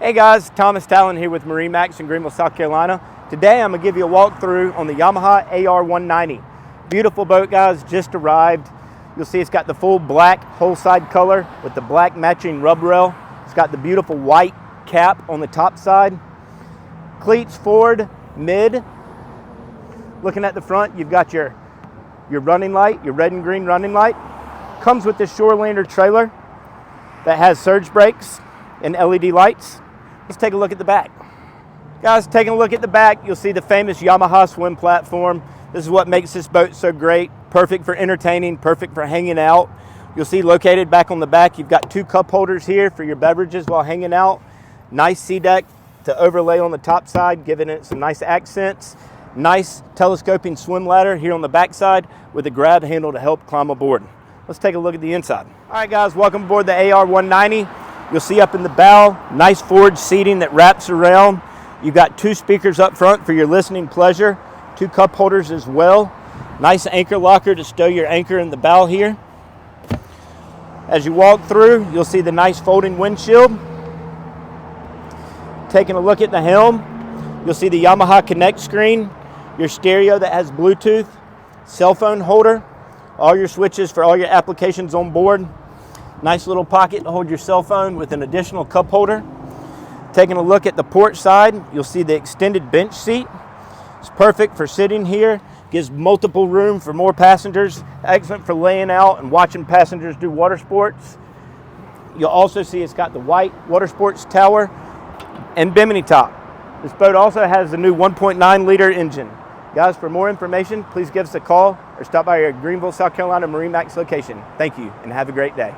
Hey guys, Thomas Talon here with MarineMax in Greenville, South Carolina. Today I'm going to give you a walkthrough on the Yamaha AR190. Beautiful boat, guys, just arrived. You'll see it's got the full black whole side color with the black matching rub rail. It's got the beautiful white cap on the top side. Cleats forward, mid. Looking at the front, you've got your running light, your red and green running light. Comes with this Shorelander trailer that has surge brakes and LED lights. Let's take a look at the back. Guys, taking a look at the back, you'll see the famous Yamaha swim platform. This is what makes this boat so great. Perfect for entertaining, perfect for hanging out. You'll see located back on the back, you've got two cup holders here for your beverages while hanging out. Nice sea deck to overlay on the top side, giving it some nice accents. Nice telescoping swim ladder here on the back side with a grab handle to help climb aboard. Let's take a look at the inside. All right, guys, welcome aboard the AR190. You'll see up in the bow, nice forward seating that wraps around. You've got two speakers up front for your listening pleasure, two cup holders as well. Nice anchor locker to stow your anchor in the bow here. As you walk through, you'll see the nice folding windshield. Taking a look at the helm, you'll see the Yamaha Connect screen, your stereo that has Bluetooth, cell phone holder, all your switches for all your applications on board. Nice little pocket to hold your cell phone with an additional cup holder. Taking a look at the port side, you'll see the extended bench seat. It's perfect for sitting here. Gives multiple room for more passengers. Excellent for laying out and watching passengers do water sports. You'll also see it's got the white water sports tower and bimini top. This boat also has the new 1.9 liter engine. Guys, for more information, please give us a call or stop by our Greenville, South Carolina MarineMax location. Thank you and have a great day.